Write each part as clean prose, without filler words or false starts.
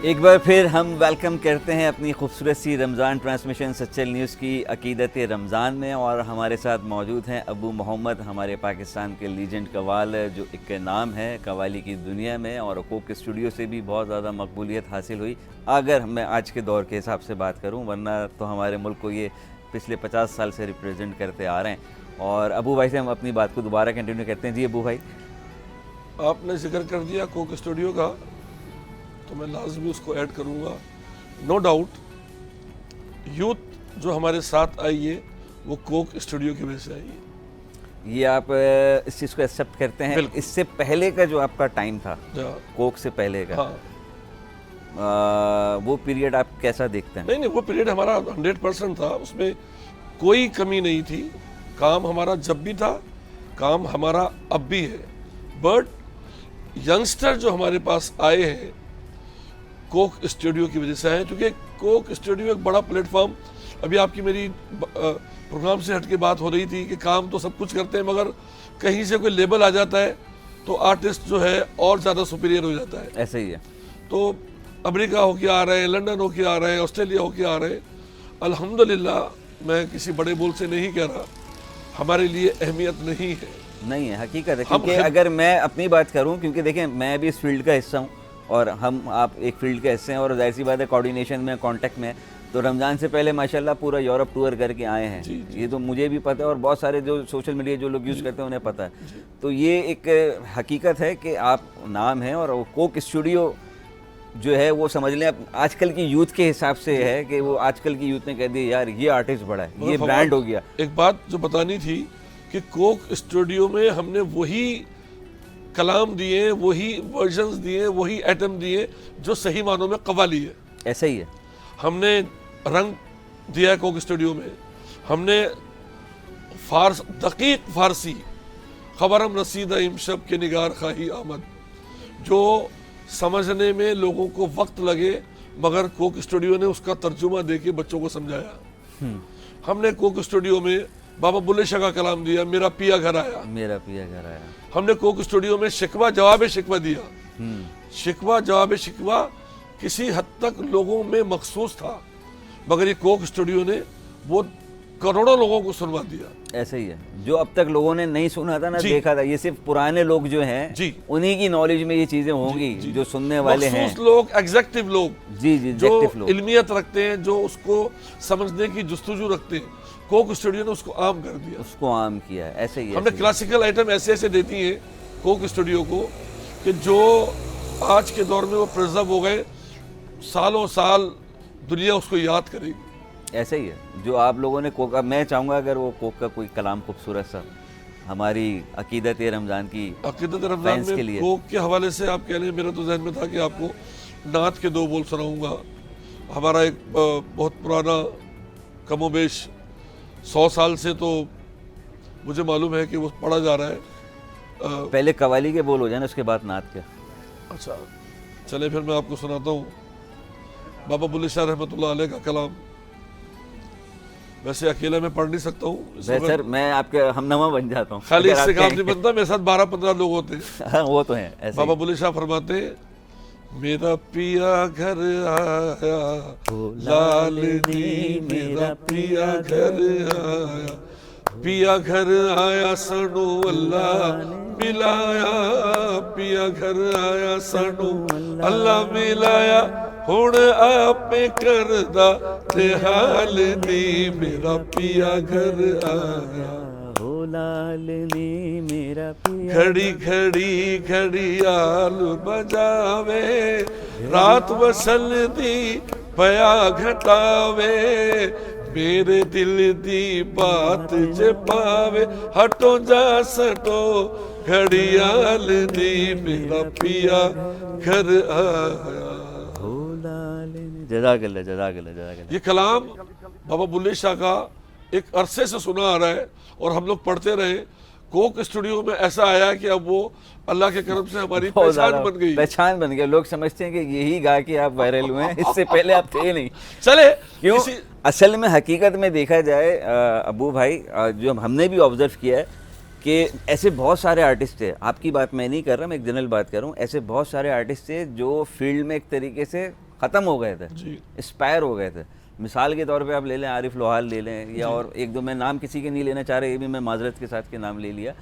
एक बार फिर हम वेलकम करते हैं अपनी खूबसूरत सी रमज़ान ट्रांसमिशन सच्चल न्यूज़ की अकीदत रमज़ान में, और हमारे साथ मौजूद हैं अबू मोहम्मद, हमारे पाकिस्तान के लीजेंड कवाल जो एक नाम है कवाली की दुनिया में, और कोक स्टूडियो से भी बहुत ज़्यादा मकबूलियत हासिल हुई अगर मैं आज के दौर के हिसाब से बात करूँ, वरना तो हमारे मुल्क को ये पिछले 50 साल से रिप्रेजेंट करते आ रहे हैं। और अबू भाई से हम अपनी बात को दोबारा कंटिन्यू करते हैं। जी अबू भाई, आपने जिक्र कर दिया कोक स्टूडियो का, तो मैं लाजमी उसको ऐड करूंगा। नो डाउट यूथ जो हमारे साथ आई है वो कोक स्टूडियो की वजह से आई है। ये आप इस चीज़ को एक्सेप्ट करते हैं? इससे पहले का जो आपका टाइम था, कोक से पहले का, वो पीरियड आप कैसा देखते हैं? नहीं, वो पीरियड हमारा 100% था, उसमें कोई कमी नहीं थी। काम हमारा जब भी था, काम हमारा अब भी है। बट यंगस्टर जो हमारे पास आए हैं कोक स्टूडियो की वजह से आए, क्योंकि कोक स्टूडियो एक बड़ा प्लेटफॉर्म, अभी आपकी मेरी प्रोग्राम से हट के बात हो रही थी कि काम तो सब कुछ करते हैं, मगर कहीं से कोई लेबल आ जाता है तो आर्टिस्ट जो है और ज़्यादा सुपीरियर हो जाता है। ऐसा ही है। तो अमेरिका होके आ रहे हैं, लंदन होके आ रहे हैं, ऑस्ट्रेलिया होके आ रहे हैं। अल्हम्दुलिल्लाह, मैं किसी बड़े बोल से नहीं कह रहा, हमारे लिए अहमियत नहीं है, हकीकत है। क्योंकि अगर मैं अपनी बात करूं, क्योंकि देखें मैं भी इस फील्ड का हिस्सा हूं और आप एक फील्ड के हिस्से हैं, और जाहिर सी बात है कोऑर्डिनेशन में, कांटेक्ट में। तो रमज़ान से पहले माशाल्लाह पूरा यूरोप टूर करके आए हैं। जी। ये तो मुझे भी पता है, और बहुत सारे जो सोशल मीडिया जो लोग यूज़ करते हैं उन्हें पता है। तो ये एक हकीकत है कि आप नाम हैं, और कोक स्टूडियो जो है वो समझ लें आजकल की यूथ के हिसाब से है कि वो आजकल की यूथ ने कह दिया यार ये आर्टिस्ट बड़ा है, ये ब्रांड हो गया। एक बात जो बतानी थी कि कोक स्टूडियो में हमने वही कलाम दिए, वही वर्जन्स दिए, वही एटम दिए जो सही मानों में कव्वाली है। ऐसा ही है। हमने रंग दिया है कोक स्टूडियो में, हमने दकीक फारसी खबरम रसीदा इमशब के निगार खाही आमद, जो समझने में लोगों को वक्त लगे, मगर कोक स्टूडियो ने उसका तर्जुमा देके बच्चों को समझाया। हमने कोक स्टूडियो में बाबा बुल्ले शाह का कलाम दिया, मेरा पिया घर आया, मेरा पिया घर आया। हमने कोक स्टूडियो में शिकवा जवाब शिकवा दिया। शिकवा जवाब शिकवा किसी हद तक लोगों में मखसूस था, मगर ये कोक स्टूडियो ने वो करोड़ों लोगों को सुनवा दिया। ऐसा ही है, जो अब तक लोगों ने नहीं सुना था ना, देखा था, ये सिर्फ पुराने लोग जो हैं उन्हीं की नॉलेज में ये चीजें होंगी, जो सुनने वाले हैं लोग, एग्जेक्टिव लोग, जी, जो इल्मियत रखते हैं, जो उसको समझने की जुस्तजू रखते हैं। कोक स्टूडियो ने उसको आम कर दिया, उसको आम किया। ऐसे ही हमने क्लासिकल आइटम ऐसे ऐसे देती हैं कोक स्टूडियो को कि जो आज के दौर में वो प्रिजर्व हो गए, सालों साल दुनिया उसको याद करेगी। ऐसे ही है जो आप लोगों ने कोक, मैं चाहूँगा अगर वो कोक का कोई कलाम खूबसूरत सा हमारी अकीदत रमज़ान की, अकीदत रमज़ान में के लिए कोक के हवाले से आप कह लें, मेरा तो जहन में था कि आपको नात के 2 बोल सुनाऊंगा। हमारा एक बहुत पुराना कमोबेश 100 साल से तो मुझे मालूम है कि वो पढ़ा जा रहा है। पहले कवाली के बोल हो जाए ना, उसके बाद नात के। अच्छा चले, फिर मैं आपको सुनाता हूँ बाबा बुल्ले शाह रहमतुल्लाह अलैह का कलाम। वैसे अकेला मैं पढ़ नहीं सकता हूँ सर, मैं आपके हमनामा बन जाता हूँ, खाली इससे काम नहीं बनता, मेरे साथ 12-15 लोग होते हैं। वो तो है। बाबा बुल्ले शाह फरमाते, मेरा पिया घर आया लाल दी, मेरा पिया घर आया, पिया घर आया सनू अल्लाह मिलाया, पिया घर आया सनू अल्लाह मिलाया, हुण आपे करदा ते हाल दी, मेरा पिया घर आया लाल दी, मेरा पिया। घड़ी घड़ी घड़ियाल बजावे, रात वसल दी पया घटावे, मेरे दिल दी बात ज पावे, हटो जा सटो घड़ियाल दी, मेरा पिया घर आया। जज़ाकल्लाह, जज़ाकल्लाह, जज़ाकल्लाह। ये कलाम बाबा बुल्ले शाह का एक अरसे से सुना आ रहा है और हम लोग पढ़ते रहे। कोक स्टूडियो में ऐसा आया कि अब वो अल्लाह के करम से हमारी पहचान बन गई, पहचान बन गई। लोग समझते हैं कि यही गा के आप वायरल हुए हैं, इससे पहले आप थे नहीं। चले क्यों? असल में हकीकत में देखा जाए अबू भाई, जो हमने भी ऑब्जर्व किया है कि ऐसे बहुत सारे आर्टिस्ट थे, आपकी बात मैं नहीं कर रहा, मैं एक जनरल बात कर रहा हूँ, ऐसे बहुत सारे आर्टिस्ट थे जो फील्ड में एक तरीके से ख़त्म हो गए थे, जी एक्सपायर हो गए थे। मिसाल के तौर पे आप ले लें आरिफ लोहाल ले लें, या और एक दो, मैं नाम किसी के नहीं लेना चाह रहा, ये भी मैं माजरत के साथ के नाम ले लिया।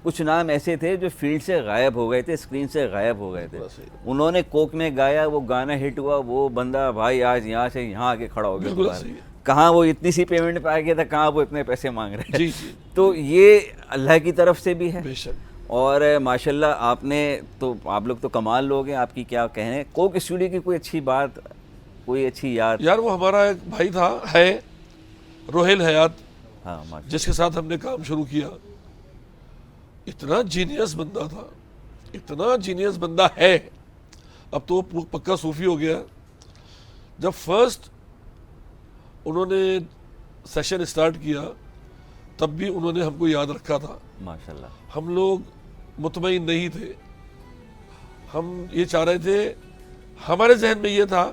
कुछ नाम ऐसे थे जो फील्ड से गायब हो गए थे, स्क्रीन से गायब हो गए थे। बिल्कुल सही। उन्होंने कोक में गाया, वो गाना हिट हुआ, वो बंदा भाई आज यहाँ से यहाँ आके खड़ा हो गया बिल्कुल दोबारा। सही है। कहाँ वो इतनी सी पेमेंट पे आ गया था, कहाँ वो इतने पैसे मांग रहे हैं। जी जी तो ये अल्लाह की तरफ से भी है, बेशक। और माशाल्लाह आपने तो, आप लोग तो कमाल लोग हैं, आपकी क्या कहने। कोक स्टूडियो की कोई अच्छी बात, कोई अच्छी याद? यार वो हमारा एक भाई था, है रोहेल हयात, हाँ माशाल्लाह। जिसके साथ हमने काम शुरू किया। इतना जीनियस बंदा था, इतना जीनियस बंदा है, अब तो वो पक्का सूफी हो गया। जब फर्स्ट उन्होंने सेशन स्टार्ट किया तब भी उन्होंने हमको याद रखा था। माशाल्लाह। हम लोग मुतमईन नहीं थे, हम ये चाह रहे थे, हमारे जहन में ये था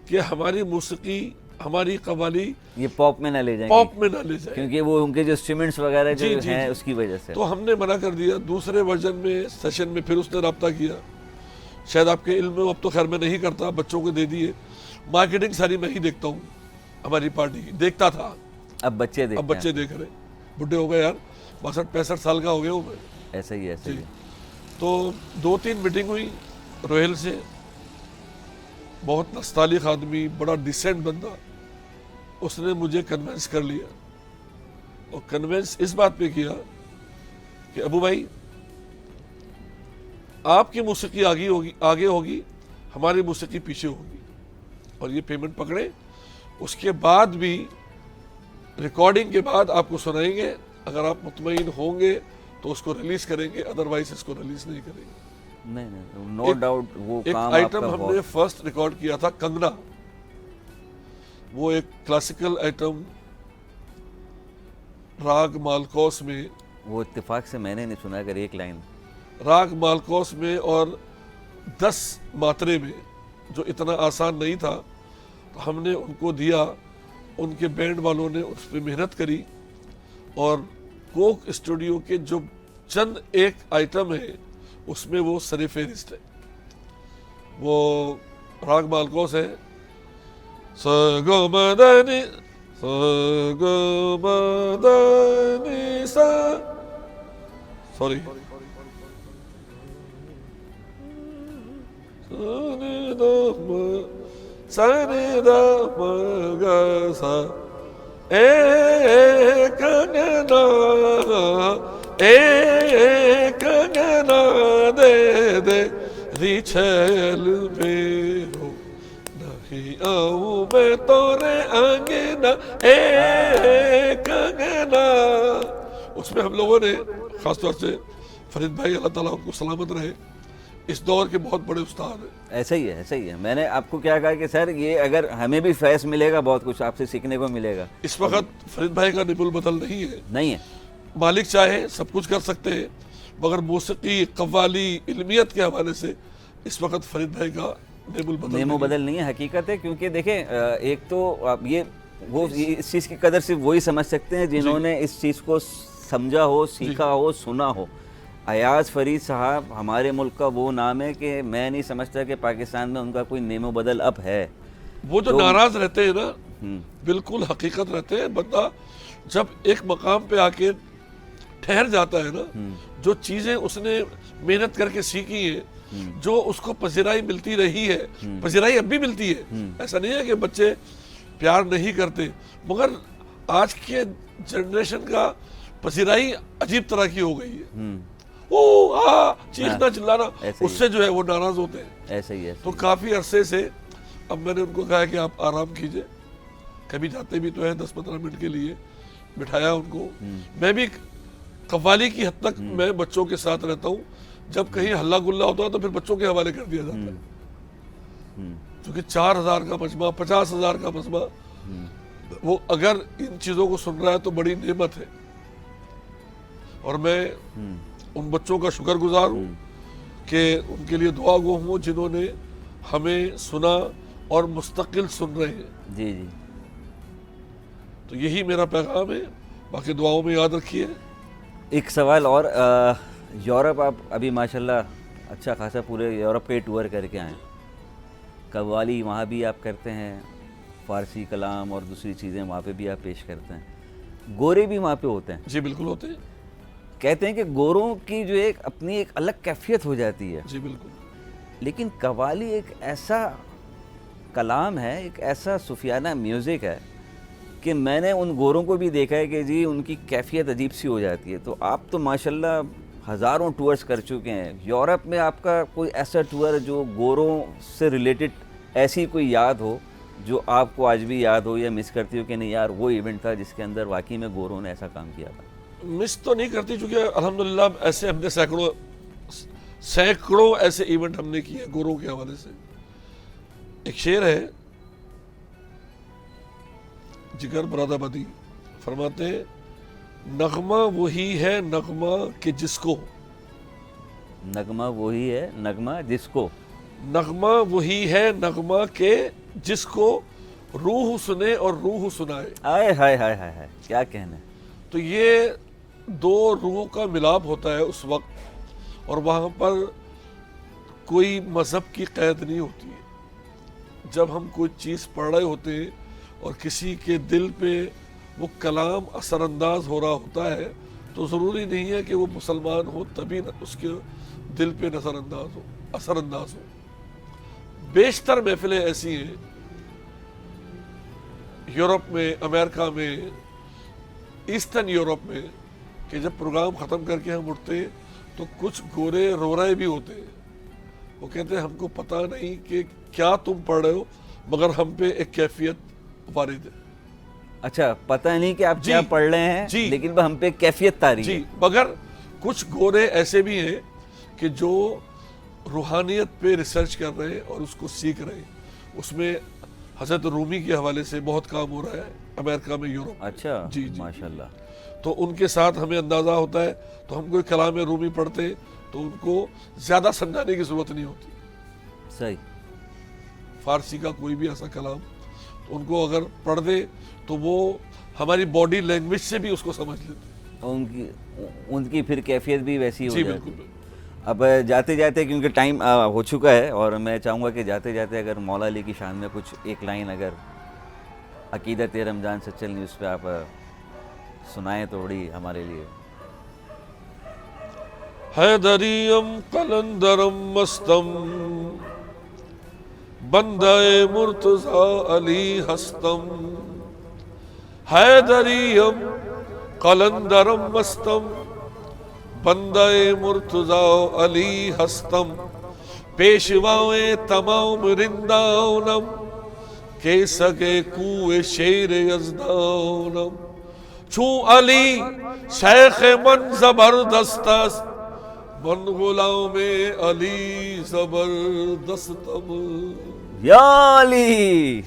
कि हमारी मौसीकी, हमारी कव्वाली ये पॉप में ना ले जाएंगे, पॉप में ना ले जाए, क्योंकि वो उनके जो इंस्ट्रूमेंट्स वगैरह जो जी, जी, हैं जी। उसकी वजह से। तो हमने मना कर दिया। दूसरे वर्जन में, सेशन में फिर उसने रब्ता किया। शायद आपके इल्म में, अब तो खैर मैं नहीं करता, बच्चों को दे दिए। मार्केटिंग सारी मैं ही देखता हूँ, हमारी पार्टी की देखता था, अब बच्चे देखते अब बच्चे देख रहे। बुढ़े हो गए यार, 62-65 साल का हो गया हूँ मैं। हैं। ऐसा ही ऐसा ही है। तो 2-3 मीटिंग हुई रोहेल से, बहुत नस्तालिक आदमी, बड़ा डिसेंट बंदा। उसने मुझे कन्विंस कर लिया, और कन्विंस इस बात पे किया कि अबू भाई आपकी मौसीकी आगे होगी, हमारी मौसीकी पीछे होगी, और ये पेमेंट पकड़े। उसके बाद भी रिकॉर्डिंग के बाद आपको सुनाएंगे, अगर आप मुतमईन होंगे तो उसको रिलीज करेंगे, अदरवाइज इसको रिलीज नहीं करेंगे। नहीं, नो डाउट वो एक काम आइटम आपका हमने फर्स्ट रिकॉर्ड किया था, कंगना। वो एक क्लासिकल आइटम, राग मालकोस में, वो इत्तेफाक से मैंने नहीं सुना, अगर एक लाइन। राग मालकोस में और 10 मात्रे में, जो इतना आसान नहीं था। तो हमने उनको दिया, उनके बैंड वालों ने उस पर मेहनत करी, और कोक स्टूडियो के जो चंद एक आइटम है उसमें वो सरे फेरिस्त है। वो राग मालकोस है, स ग म द नि, स ग म द नि सा, सॉरी, सरे द म ग सा, ए कंगना, ए कंगना दे दे रिछल में हो, नहीं आऊं मैं तोरे अंगना, ए कंगना। उसमें हम लोगों ने खासतौर से फरीद भाई, अल्लाह ताला उनको सलामत रहे, इस दौर के बहुत बड़े उस्ताद हैं। ऐसा ही है, ऐसा ही है। मैंने आपको क्या कहा कि सर ये अगर हमें भी फैस मिलेगा, बहुत कुछ आपसे सीखने को मिलेगा। इस वक्त फरीद भाई का निपुल बदल नहीं है, नहीं है, मालिक चाहे सब कुछ कर सकते हैं, मगर मौसीकी, कव्वाली, इल्मियत के हवाले से इस वक्त फरीद भाई का निपुल बदल नेमो नहीं है। बदल नहीं है, हकीकत है। क्योंकि देखें एक तो आप ये वो इस चीज़ की कदर सिर्फ वही समझ सकते हैं जिन्होंने इस चीज़ को समझा हो, सीखा हो, सुना हो। अयाज फरीद साहब हमारे मुल्क का वो नाम है कि मैं नहीं समझता कि पाकिस्तान में उनका कोई नेमो बदल अब है। वो जो नाराज रहते हैं ना, हम्म। बिल्कुल हकीकत रहते हैं। बंदा जब एक मकाम पे आके ठहर जाता है ना, जो चीजें उसने मेहनत करके सीखी है, जो उसको पजीराई मिलती रही है, पजीराई अब भी मिलती है। ऐसा नहीं है कि बच्चे प्यार नहीं करते, मगर आज के जनरेशन का पजीराई अजीब तरह की हो गई है। ओ चीखना चिल्लाना, ऐसे ही उससे जो है वो नाराज होते हैं। ऐसे ही है। तो काफी अरसे से अब मैंने उनको कहा कि आप आराम कीजिए, कभी जाते भी तो है 10-15 मिनट के लिए, बिठाया उनको। मैं भी कव्वाली की हद तक मैं बच्चों के साथ रहता हूँ। जब कहीं हल्ला गुल्ला होता है तो फिर बच्चों के हवाले कर दिया जाता है, क्योंकि 4000 का मजमा, 50,000 का मजमा, वो अगर इन चीजों को सुन रहा है तो बड़ी नेमत है। और मैं उन बच्चों का शुक्रगुजार हूँ कि उनके लिए दुआ गो हूँ जिन्होंने हमें सुना और मुस्तकिल सुन रहे हैं। जी जी। तो यही मेरा पैगाम है, बाकी दुआओं में याद रखिए। एक सवाल और, यूरोप आप अभी माशाल्लाह अच्छा खासा पूरे यूरोप के टूर करके आए, कव्वाली वहाँ भी आप करते हैं, फ़ारसी कलाम और दूसरी चीज़ें वहाँ पे भी आप पेश करते हैं। गोरे भी वहाँ पे होते हैं, जी बिल्कुल होते हैं। कहते हैं कि गोरों की जो एक अपनी एक अलग कैफियत हो जाती है, जी बिल्कुल। लेकिन कव्वाली एक ऐसा कलाम है, एक ऐसा सूफियाना म्यूज़िक है कि मैंने उन गोरों को भी देखा है कि जी उनकी कैफियत अजीब सी हो जाती है। तो आप तो माशाल्लाह हज़ारों टूर्स कर चुके हैं। यूरोप में आपका कोई ऐसा टूर जो गोरों से रिलेटेड ऐसी कोई याद हो जो आपको आज भी याद हो या मिस करती हो कि नहीं यार वो इवेंट था जिसके अंदर वाकई में गोरों ने ऐसा काम किया था? मिस तो नहीं करती, क्योंकि अल्हम्दुलिल्लाह ऐसे हमने सैकड़ों ऐसे इवेंट हमने किए गोरों के हवाले से। एक शेर है, जिगर मुरादाबादी फरमाते हैं, नगमा वही है नगमा के जिसको, नगमा वही है नगमा जिसको, नगमा वही है नगमा के जिसको रूह सुने और रूह सुनाए। आए हाय हाय हाय हाय, क्या कहना है। तो ये दो रूह का मिलाप होता है उस वक्त, और वहाँ पर कोई मज़हब की कैद नहीं होती है। जब हम कोई चीज़ पढ़ रहे होते हैं और किसी के दिल पे वो कलाम असरअंदाज हो रहा होता है, तो ज़रूरी नहीं है कि वो मुसलमान हो तभी उसके दिल पे असरअंदाज हो। बेशतर महफिलें ऐसी हैं यूरोप में, अमेरिका में, ईस्टर्न यूरोप में, कि जब प्रोग्राम ख़त्म करके हम उठते तो कुछ गोरे रो रहे भी होते हैं। वो कहते हैं हमको पता नहीं कि क्या तुम पढ़ रहे हो, मगर हम पे एक कैफियत वारिद है। अच्छा, पता नहीं कि आप जी, क्या पढ़ रहे हैं जी, लेकिन हम पे कैफियत तारी जी, है। मगर कुछ गोरे ऐसे भी हैं कि जो रूहानियत पे रिसर्च कर रहे हैं और उसको सीख रहे हैं। उसमें हज़रत रूमी के हवाले से बहुत काम हो रहा है अमेरिका में, यूरोप में। अच्छा, जी जी, माशाल्लाह। तो उनके साथ हमें अंदाज़ा होता है। तो हम कोई कलाम रूमी पढ़ते तो उनको ज़्यादा समझाने की ज़रूरत नहीं होती। सही। फ़ारसी का कोई भी ऐसा कलाम तो उनको अगर पढ़ दे तो वो हमारी बॉडी लैंग्वेज से भी उसको समझ लेते उनकी उनकी फिर कैफियत भी वैसी हो जी जाती बिल्कुल है। बिल्कुल। अब जाते जाते, क्योंकि टाइम हो चुका है, और मैं चाहूँगा कि जाते जाते अगर मौला अली की शान में कुछ एक लाइन अगर अकीदत रमज़ान सच्चल न्यूज़ पे आप सुनाएं तो बड़ी हमारे लिए। हैदरियम कलंदरम मस्तम बंदे मुर्तज़ा अली हस्तम, हैदरियम कलंदरम मस्तम बंदे मुर्तज़ा अली हस्तम, पेशवाए तमाम रिंदानम के सगे कुए शेर यज़दानम, छू अली शेख मन जबरदस्त मन गुलाम अली जबरदस्तम। या अली,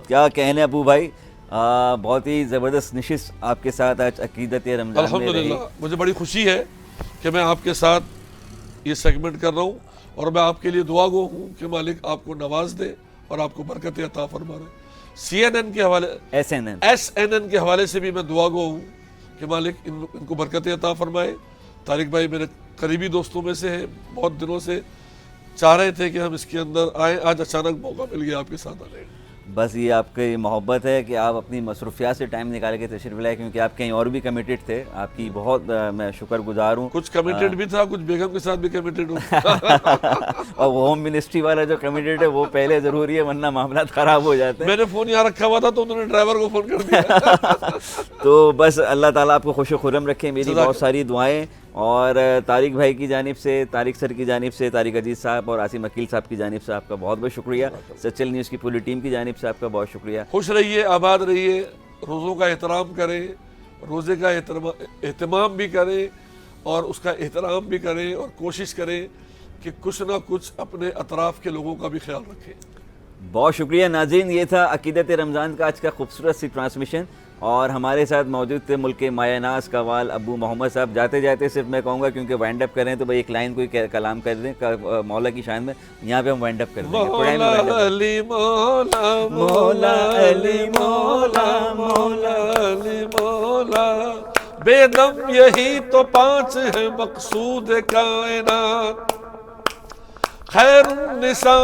क्या कहने अबू भाई। बहुत ही ज़बरदस्त निशिस्त आपके साथ आज अकीदत रमज़ान में रही। अल्हम्दुलिल्लाह, मुझे बड़ी खुशी है कि मैं आपके साथ ये सेगमेंट कर रहा हूँ, और मैं आपके लिए दुआ गो हूँ कि मालिक आपको नवाज दे और आपको बरकत अता फरमाए। CNN के हवाले, SNN के हवाले से भी मैं दुआ गो हूँ कि मालिक इनको बरकत अता फरमाए। तारिक भाई मेरे करीबी दोस्तों में से हैं, बहुत दिनों से चाह रहे थे कि हम इसके अंदर आए, आज अचानक मौका मिल गया आपके साथ आने का। बस ये आपकी मोहब्बत है कि आप अपनी मसरूफियात से टाइम निकाल के तशरीफ़ लाए, क्योंकि आप कहीं और भी कमिटेड थे। आपकी बहुत मैं शुक्रगुजार हूँ। कुछ कमिटेड भी था, कुछ बेगम के साथ भी कमिटेड हूँ। और वो होम मिनिस्ट्री वाला जो कमिटेड है वो पहले ज़रूरी है, वरना मामला ख़राब हो जाते हैं। मैंने फ़ोन यहाँ रखा हुआ था तो उन्होंने ड्राइवर को फ़ोन कर दिया। तो बस अल्लाह ताला आपको खुश खुर्रम रखे, मेरी बहुत सारी दुआएं। और तारिक भाई की जानिब से, तारिक सर की जानिब से, तारिक अजीज़ साहब और आसिम अकील साहब की जानिब से आपका बहुत बहुत शुक्रिया। सच्चल न्यूज़ की पूरी टीम की जानिब से आपका बहुत शुक्रिया। खुश रहिए, आबाद रहिए, रोज़ों का एहतराम करें, रोज़े का एहतमाम भी करें और उसका एहतराम भी करें, और कोशिश करें कि कुछ ना कुछ अपने अतराफ़ के लोगों का भी ख्याल रखें। बहुत शुक्रिया नाज़रीन, ये था अकीदत रमज़ान का आज का खूबसूरत सी ट्रांसमिशन, और हमारे साथ मौजूद थे मुल्क के मायानाज़ कवाल अबू मोहम्मद साहब। जाते जाते सिर्फ मैं कहूँगा, क्योंकि वाइंड अप करें तो भाई एक लाइन कोई कलाम कर दें मौला की शान में, यहाँ पे हम वाइंड अप कर देंगे। मौला अली मौला मौला अली मौला मौला अली मौला, बेदम यही तो पांच है मकसूद कायनात, खैरुन निसा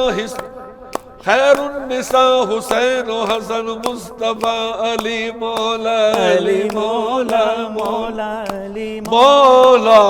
खैरुन्निसा हुसैन हसन मुस्तफा अली मौला अली मौला मौला अली मौला